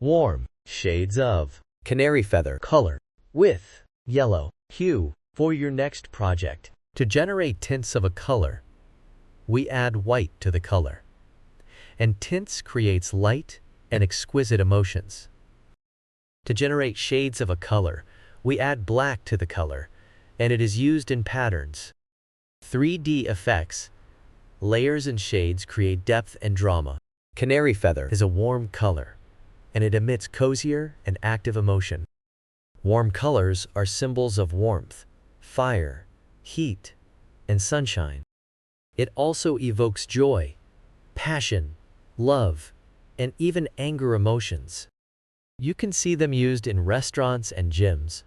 warm shades of canary feather color with yellow hue for your next project. To generate tints of a color, we add white to the color, and tints creates light and exquisite emotions. To generate shades of a color, we add black to the color, and it is used in patterns. 3D effects, layers and shades create depth and drama. Canary feather is a warm color, and it emits cozier and active emotion. Warm colors are symbols of warmth, fire, heat, and sunshine. It also evokes joy, passion, love, and even anger emotions. You can see them used in restaurants and gyms,